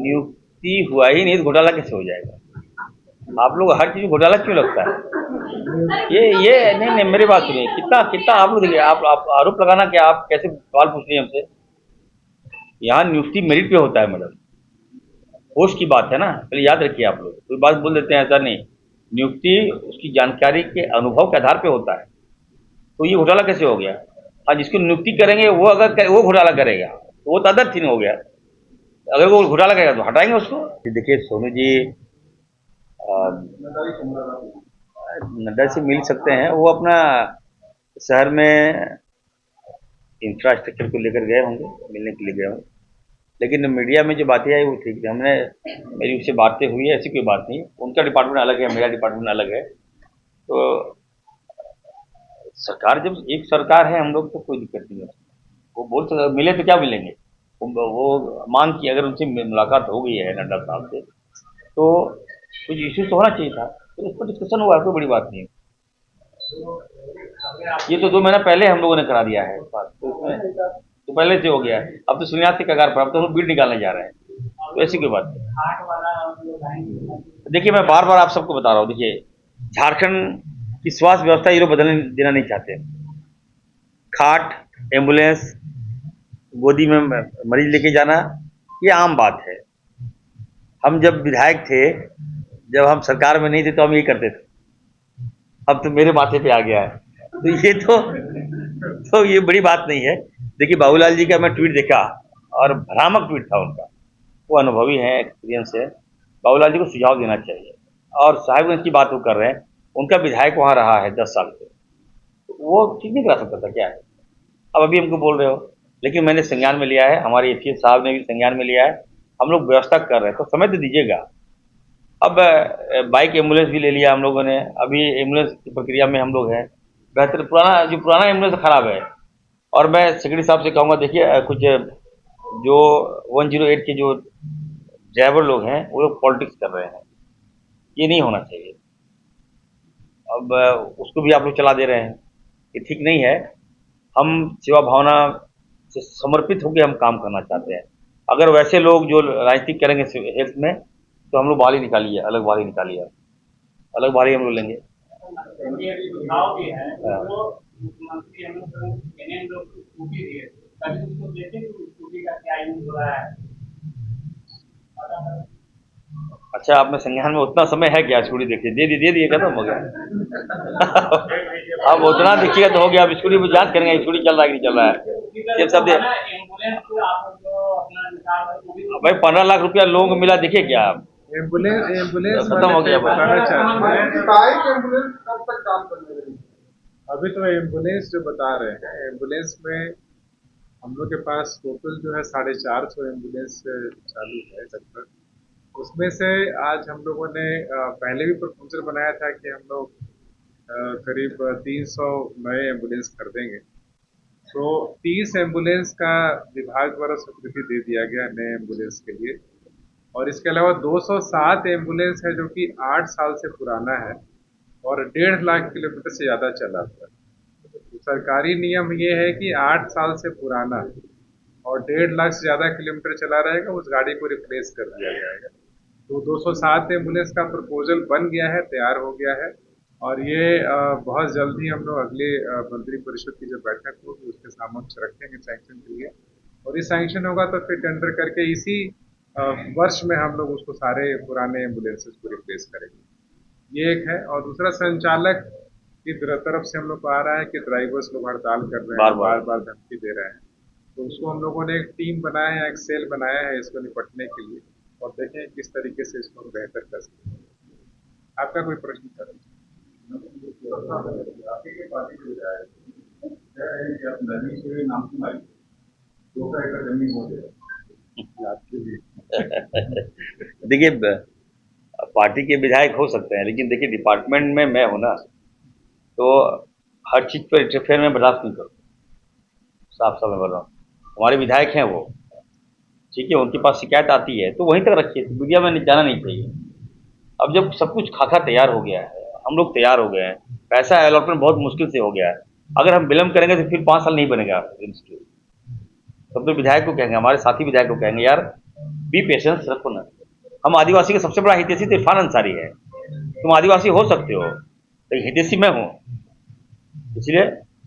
नियुक्ति हुआ ही नहीं तो घोटाला कैसे हो जाएगा? आप लोग हर चीज में घोटाला क्यों लगता है? ये नहीं नहीं, मेरी बात सुनिए। कितना कितना आप लोग देखिए, आप आरोप लगाना क्या, आप कैसे सवाल पूछ रही हैं हमसे? यहाँ नियुक्ति मेरिट पे होता है मैडम, पोस्ट की बात है ना, पहले याद रखिए। आप लोग कोई बात बोल देते हैं, ऐसा नहीं। नियुक्ति उसकी जानकारी के अनुभव के आधार पे होता है। तो ये घोटाला कैसे हो गया? हाँ, जिसको नियुक्ति करेंगे वो अगर वो घोटाला करेगा तो वो तो अदर थिंग हो गया। अगर वो घोटाला करेगा तो हटाएंगे उसको। देखिए सोनू जी नड्डा से मिल सकते हैं, वो अपना शहर में इंफ्रास्ट्रक्चर को लेकर गए होंगे, मिलने के लिए गए होंगे। लेकिन मीडिया में जो बातें आई वो ठीक है, हमने मेरी उससे बातें हुई है, ऐसी कोई बात नहीं। उनका डिपार्टमेंट अलग है, मेरा डिपार्टमेंट अलग है। तो सरकार जब एक सरकार है, हम लोग तो कोई दिक्कत नहीं है। वो बोल सकते, मिले तो क्या मिलेंगे। वो मांग की, अगर उनसे मुलाकात हो गई है नड्डा साहब से तो कुछ इश्यूज तो होना चाहिए था, तो उस पर डिस्कशन हुआ है, कोई बड़ी बात नहीं है। ये तो 2 महीना पहले हम लोगों ने करा दिया है बात, तो इसमें तो पहले से हो गया है। अब तो सुनियाद के कगार पर, अब तो हम बीट निकालने जा रहे हैं, तो ऐसी कोई बात नहीं। देखिए मैं बार बार आप सबको बता रहा हूँ, देखिए झारखंड की स्वास्थ्य व्यवस्था ये लोग बदलने देना नहीं चाहते। खाट, एम्बुलेंस, गोदी में मरीज लेके जाना, ये आम बात है। हम जब विधायक थे, जब हम सरकार में नहीं थे तो हम ये करते थे। अब तो मेरे माथे पे आ गया है, तो ये तो ये बड़ी बात नहीं है। देखिए बाबूलाल जी का मैं ट्वीट देखा और भ्रामक ट्वीट था उनका। वो अनुभवी हैं, एक्सपीरियंस है। बाबूलाल जी को सुझाव देना चाहिए। और साहिबगंज की बात वो कर रहे हैं, उनका विधायक वहां रहा है 10 साल से, तो वो ठीक नहीं करा सकता था क्या है? अब अभी हमको बोल रहे हो, लेकिन मैंने संज्ञान में लिया है, हमारे एसीएस साहब ने भी संज्ञान में लिया है। हम लोग व्यवस्था कर रहे हैं, तो समय तो दीजिएगा। अब बाइक एम्बुलेंस भी ले लिया हम लोगों ने, अभी एम्बुलेंस की प्रक्रिया में हम लोग हैं। बेहतर पुराना एम्बुलेंस खराब है। और मैं सेक्रेटरी साहब से कहूँगा, देखिए कुछ जो 108 के जो ड्राइवर लोग हैं वो लोग पॉलिटिक्स कर रहे हैं, ये नहीं होना चाहिए। अब उसको भी आप लोग चला दे रहे हैं, ये ठीक नहीं है। हम सेवा भावना से समर्पित होकर हम काम करना चाहते हैं। अगर वैसे लोग जो राजनीति करेंगे हेल्थ में, तो हम लोग बाहर ही निकालिए, अलग बाहर ही निकालिए, अलग बाहर ही हम लोग लेंगे। अच्छा, आप में संज्ञान में उतना समय है क्या? स्कूटी देखिए, दे दिए, खत्म हो गया। अब उतना देखिएगा तो हो गया। अब स्कूटी में जांच करेंगे, स्कूटी चल रहा है कि नहीं चल रहा है, ये सब भाई 15 लाख रुपया लोगों को मिला, देखिए क्या आप एम्बुलेंस खत्म हो गया। बताना चाहते हैं, एम्बुलेंस कब तक काम करने लगेगी? अभी तो एम्बुलेंस जो बता रहे हैं, एम्बुलेंस में हम लोग के पास टोटल जो है 450 एम्बुलेंस चालू है लगभग। उसमें से आज हम लोगों ने पहले भी प्रपोजल बनाया था कि हम लोग करीब 300 नए एम्बुलेंस कर देंगे। तो 30 एम्बुलेंस का विभाग द्वारा स्वीकृति दे दिया गया नए एम्बुलेंस के लिए। और इसके अलावा 207 एम्बुलेंस है जो कि 8 साल से पुराना है और 1.5 लाख किलोमीटर से ज्यादा चला हुआ है। तो सरकारी नियम ये है कि 8 साल से पुराना और 1.5 लाख से ज्यादा किलोमीटर चला रहेगा, उस गाड़ी को रिप्लेस कर दिया जाएगा। तो 207 एम्बुलेंस का प्रपोजल बन गया है, तैयार हो गया है। और ये बहुत जल्द ही हम लोग अगले मंत्री परिषद की जो बैठक होगी उसके समक्ष रखेंगे सैंक्शन के लिए। और ये सैंक्शन होगा तो फिर टेंडर करके इसी वर्ष में हम लोग उसको सारे पुराने एम्बुलेंसेस को रिप्लेस करेंगे। ये एक है। और दूसरा, संचालक की तरफ से हम लोग को आ रहा है कि ड्राइवर्स लोग हड़ताल कर रहे हैं, बार बार धमकी दे रहे हैं। तो उसको हम लोगों ने एक टीम बनाया है, एक सेल बनाया है इसको निपटने के लिए, और देखें किस तरीके से इसको हम बेहतर कर सकते हैं। आपका कोई प्रश्न सर? देखिए पार्टी के विधायक हो सकते हैं, लेकिन देखिए डिपार्टमेंट में मैं हूं ना, तो हर चीज पर इंटरफेयर में बर्दाश्त नहीं करूँ। साफ साफ में बोल रहा हूँ, हमारे विधायक हैं वो, ठीक है, उनके पास शिकायत आती है तो वहीं तक रखिए, तो मीडिया में जाना नहीं चाहिए। अब जब सब कुछ खाका तैयार हो गया है, हम लोग तैयार हो गए हैं, पैसा अलॉटमेंट बहुत मुश्किल से हो गया है। अगर हम विलम्ब करेंगे तो फिर 5 साल नहीं बनेगा इंस्टीट्यूट। तब तो विधायक को कहेंगे, हमारे साथी विधायक को कहेंगे, यार बी पेशेंस, रखो ना। हम आदिवासी का सबसे बड़ा हितैषी तो इरफान अंसारी है। तुम आदिवासी हो सकते हो लेकिन हितैषी मैं हूँ, इसलिए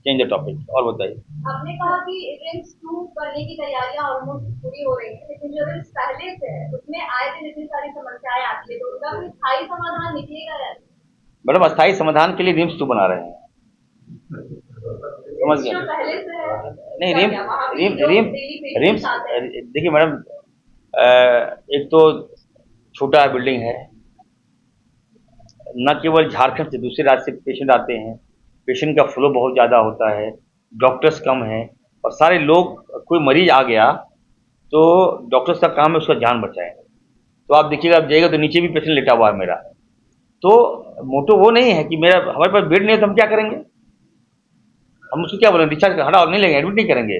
चेंज द टॉपिक। और बताइए। आपने कहा कि रिम्स 2 करने की तैयारियां ऑलमोस्ट पूरी हो रही हैं, लेकिन जो रिम्स पहले से है उसमें आए दिन इतनी सारी समस्याएं आती है, तो उसका कोई स्थायी समाधान निकलेगा या नहीं? मैडम, अस्थायी समाधान के लिए रिम्स 2 बना रहे हैं, समझ जो गए? पहले से है नहीं, क्या रिम क्या वहाँ भी रिम जो रिम डेली रिम्स, पेशेंट्स आते हैं? देखिए मैडम, एक तो छोटा बिल्डिंग है, न केवल झारखंड से, दूसरे राज्य से पेशेंट आते हैं, पेशेंट का फ्लो बहुत ज़्यादा होता है, डॉक्टर्स कम हैं, और सारे लोग, कोई मरीज आ गया तो डॉक्टर्स का काम है उसका जान बचाएं। तो आप देखिएगा, आप जाइएगा तो नीचे भी पेशेंट लेटा हुआ है मेरा। तो मोटो वो नहीं है कि मेरा, हमारे पास बेड नहीं है तो हम क्या करेंगे, हम उसको क्या बोलेंगे, डिस्चार्ज हटा नहीं लेंगे, एडमिट नहीं करेंगे।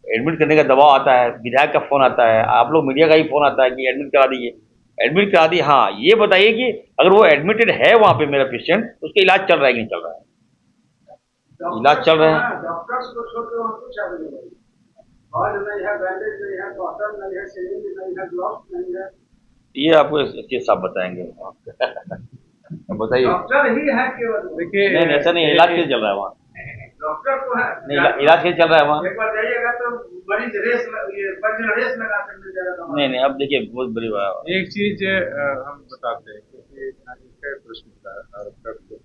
एडमिट करने का दबाव आता है, विधायक का फोन आता है, आप लोग मीडिया का ही फोन आता है कि एडमिट करा दीजिए, एडमिट करा दी। हाँ, ये बताइए कि अगर वो एडमिटेड है वहाँ पे मेरा पेशेंट, उसका इलाज चल रहा है कि नहीं चल रहा है? इलाज चल रहा है। डॉक्टर्स को छोड़ के और कुछ अवेलेबल ऑल नहीं है, बैंडेज नहीं है, कॉटन नहीं है, सिरिंज नहीं है, ग्लव्स नहीं है। ये आपको चीज साहब बताएंगे। बताइए। डॉक्टर ही है केवल। देखिए, नहीं ऐसा नहीं है, इलाज कैसे चल रहा है वहाँ? डॉक्टर तो है नहीं, इलाज कैसे चल रहा है वहाँ? एक बार जाइएगा तो मरीज ये बर्जन रेस लगाते मिल जाएगा। नहीं, अब देखिए बहुत बड़ी बात। एक चीज हम बताते हैं, क्योंकि इसका प्रश्न था डॉक्टर को।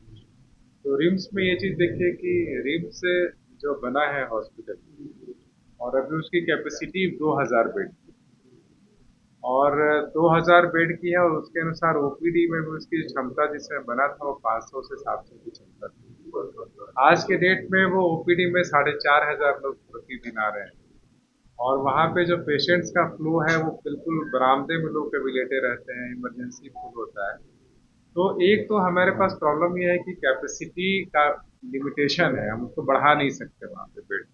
तो रिम्स में ये चीज देखिए कि रिम्स जो बना है हॉस्पिटल, और अभी उसकी कैपेसिटी 2000 बेड की, और 2000 बेड की है, और उसके अनुसार ओपीडी में भी उसकी क्षमता जिसमें बना था वो 500 से 700 की क्षमता थी। आज के डेट में वो ओपीडी में 4500 लोग प्रतिदिन आ रहे हैं, और वहाँ पे जो पेशेंट्स का फ्लो है वो बिल्कुल बरामदे में लोग कभी लेटे रहते हैं, इमरजेंसी फुल होता है। तो एक तो हमारे पास प्रॉब्लम ये है कि कैपेसिटी का लिमिटेशन है, हम उसको बढ़ा नहीं सकते वहाँ पे बेड।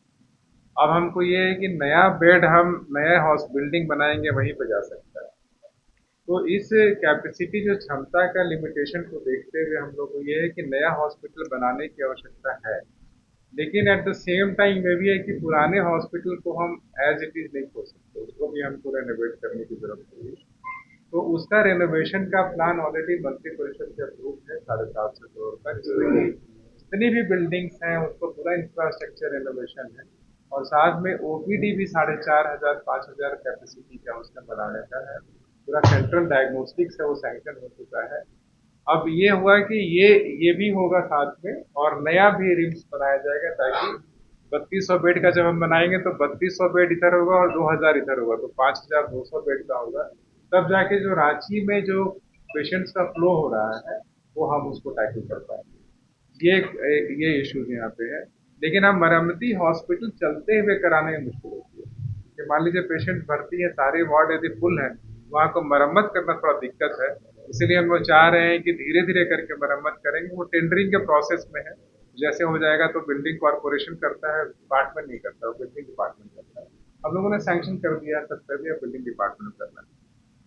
अब हमको ये है कि नया बेड हम नया हाउस बिल्डिंग बनाएंगे वहीं पे जा सकता है। तो इस कैपेसिटी जो क्षमता का लिमिटेशन को देखते हुए हम लोग को ये है कि नया हॉस्पिटल बनाने की आवश्यकता है, लेकिन एट द सेम टाइम ये भी है कि पुराने हॉस्पिटल को हम एज इट इज नहीं खोल सकते, उसको भी हमको रेनोवेट करने की जरूरत होगी। तो उसका रेनोवेशन का प्लान ऑलरेडी मंत्री परिषद से अप्रूव है 750 करोड़ का, जिसमें कि जितनी भी बिल्डिंग्स हैं उसको पूरा इंफ्रास्ट्रक्चर रेनोवेशन है, और साथ में ओपीडी भी 4500 5000 कैपेसिटी का उसका बनाने का है। पूरा सेंट्रल डायग्नोस्टिक्स है वो सैंक्शन हो चुका है। अब ये हुआ कि ये भी होगा साथ में, और नया भी रिम्स बनाया जाएगा, ताकि 3200 बेड का जब हम बनाएंगे तो 3200 बेड इधर होगा और 2000 इधर होगा, तो 5200 बेड का होगा। तब जाके जो रांची में जो पेशेंट्स का फ्लो हो रहा है वो हम उसको टैकल कर पाएंगे। ये इश्यूज यहाँ पे है। लेकिन हम मरम्मती हॉस्पिटल चलते हुए कराने में मुश्किल होती है कि मान लीजिए पेशेंट भर्ती है, सारे वार्ड यदि फुल है, वहाँ को मरम्मत करना थोड़ा दिक्कत है। इसीलिए हम लोग चाह रहे हैं कि धीरे धीरे करके मरम्मत करेंगे, वो टेंडरिंग के प्रोसेस में है। जैसे हो जाएगा तो बिल्डिंग कॉर्पोरेशन करता है, डिपार्टमेंट नहीं करता, वो बिल्डिंग डिपार्टमेंट करता है। हम लोगों ने सैंक्शन कर दिया, तब कर दिया, बिल्डिंग डिपार्टमेंट करना है।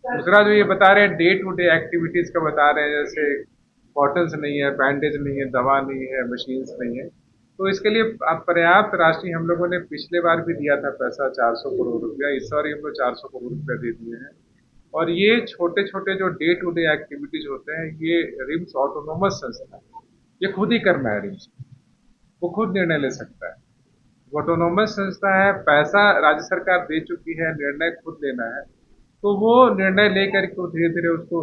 दूसरा जो ये बता रहे हैं डे टू डे एक्टिविटीज का बता रहे हैं, जैसे कॉटन्स नहीं है, बैंडेज नहीं है, दवा नहीं है, मशीन्स नहीं है, तो इसके लिए पर्याप्त राशि हम लोगों ने पिछले बार भी दिया था पैसा, 400 करोड़ रुपया। इस बार हम लोग 400 करोड़ रुपया दे दिए हैं। और ये छोटे छोटे जो डे टू डे एक्टिविटीज होते हैं, ये रिम्स ऑटोनोमस संस्था है, ये खुद ही करना है। रिम्स वो खुद निर्णय ले सकता है, ऑटोनोमस संस्था है, पैसा राज्य सरकार दे चुकी है, निर्णय खुद लेना है। तो वो निर्णय लेकर के धीरे धीरे उसको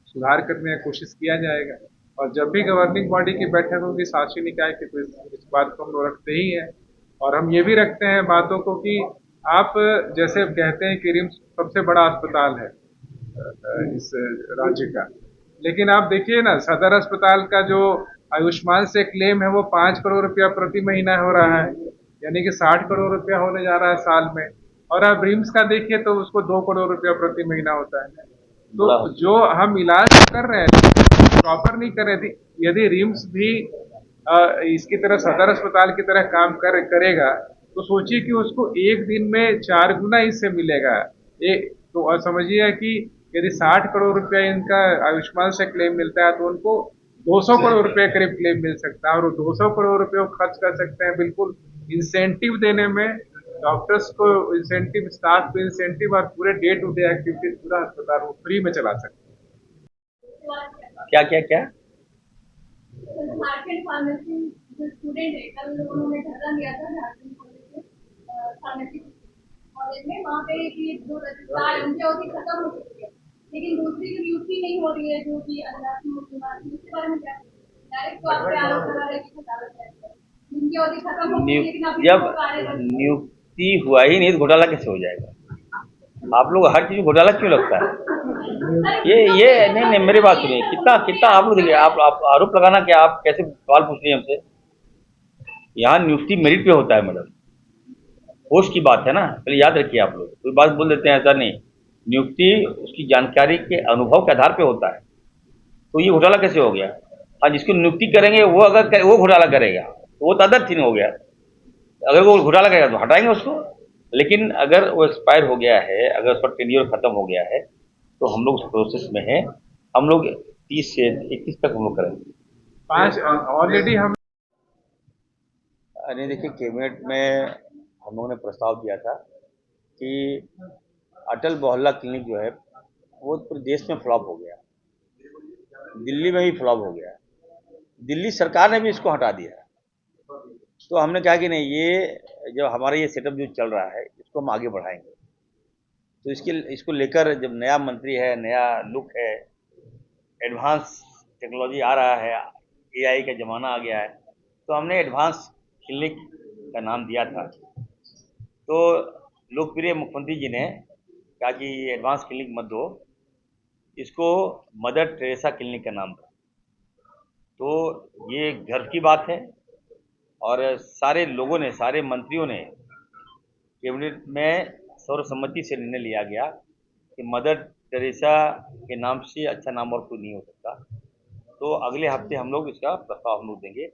सुधार करने की कोशिश किया जाएगा। और जब भी गवर्निंग बॉडी की बैठक होगी शासी निकाय की, तो इस बात को हम लोग रखते ही हैं। और हम ये भी रखते हैं बातों को कि आप जैसे कहते हैं कि रिम्स सबसे बड़ा अस्पताल है इस राज्य का, लेकिन आप देखिए ना, सदर अस्पताल का जो आयुष्मान से क्लेम है वो 5 करोड़ रुपया प्रति महीना हो रहा है, यानी कि 60 करोड़ रुपया होने जा रहा है साल में। और आप रिम्स का देखिए तो उसको 2 करोड़ रुपया प्रति महीना होता है। तो जो हम इलाज कर रहे हैं प्रॉपर नहीं कर रहे थे। यदि रिम्स भी इसकी तरह सदर अस्पताल की तरह काम करेगा, तो सोचिए कि उसको एक दिन में 4 गुना इससे मिलेगा। तो समझिए कि यदि 60 करोड़ रुपया इनका आयुष्मान से क्लेम मिलता है, तो उनको 200 करोड़ रुपए करीब क्लेम मिल सकता है, और वो 200 करोड़ रुपए खर्च कर सकते हैं बिल्कुल इंसेंटिव देने में, डॉक्टर्स को इंसेंटिव, स्टाफ को इंसेंटिव और पूरे डे टू डे एक्टिविटीज पूरा अस्पताल वो फ्री में चला सकते हैं। क्या क्या क्या? झारखंड फार्मेसी जो स्टूडेंट है, कल उन्होंने धरना दिया था झारखंड फार्मेसी कॉलेज में। वहाँ पे कि जो रजिस्ट्रार है उनकी अवधि खत्म हो चुकी है, लेकिन दूसरी जो नियुक्ति नहीं हो रही है, जो कि उसके बारे में क्या डायरेक्ट तो आप पे आरोप लगा रहे कि अदालत है जिनकी अवधि खत्म हो गई, लेकिन अभी जब वो कार्यरत है। नियुक्ति हुआ ही नहीं तो घोटाला कैसे हो जाएगा? आप लोग हर चीज में घोटाला क्यों लगता है? ये नहीं, मेरी बात सुनिए। कितना कितना आप लोग देखिए, आप आरोप लगाना, क्या आप कैसे सवाल पूछ रही हैं हमसे? यहाँ नियुक्ति मेरिट पे होता है मैडम, पोस्ट की बात है ना, पहले याद रखिए। आप लोग कोई बात बोल देते हैं, ऐसा नहीं। नियुक्ति उसकी जानकारी के अनुभव के आधार पे होता है। तो ये घोटाला कैसे हो गया? हाँ, जिसको नियुक्ति करेंगे वो अगर वो घोटाला करेगा तो वो तो अदर थिंग हो गया। अगर वो घोटाला करेगा तो हटाएंगे उसको। लेकिन अगर वो एक्सपायर हो गया है, अगर उसका टेन्योर खत्म हो गया है, तो हम लोग उस प्रोसेस में है। हम लोग 30 से 31 तक हम लोग करेंगे। 5 ऑलरेडी हम अरे देखिए, कैबिनेट में हम लोगों ने प्रस्ताव दिया था कि अटल मोहल्ला क्लिनिक जो है वो पूरे देश में फ्लॉप हो गया, दिल्ली में भी फ्लॉप हो गया, दिल्ली सरकार ने भी इसको हटा दिया। तो हमने कहा कि नहीं, ये जब हमारा ये सेटअप जो चल रहा है इसको हम आगे बढ़ाएंगे। तो इसको लेकर जब नया मंत्री है, नया लुक है, एडवांस टेक्नोलॉजी आ रहा है, एआई का ज़माना आ गया है, तो हमने एडवांस क्लिनिक का नाम दिया था। तो लोकप्रिय मुख्यमंत्री जी ने कहा कि एडवांस क्लिनिक मत दो, इसको मदर टेरेसा क्लिनिक का नाम दो। तो ये गर्व की बात है, और सारे लोगों ने, सारे मंत्रियों ने कैबिनेट में सर्वसम्मति से निर्णय लिया गया कि मदर टेरेसा के नाम से अच्छा नाम और कोई नहीं हो सकता। तो अगले हफ्ते हम लोग इसका प्रस्ताव हम लोग देंगे।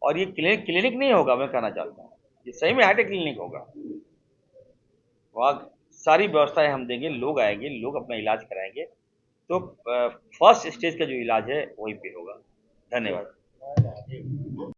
और ये क्लिनिक नहीं होगा, मैं कहना चाहता हूँ, ये सही में हाईटेक क्लिनिक होगा। वहाँ सारी व्यवस्थाएं हम देंगे, लोग आएंगे, लोग अपना इलाज कराएंगे। तो फर्स्ट स्टेज का जो इलाज है वहीं पे होगा। धन्यवाद।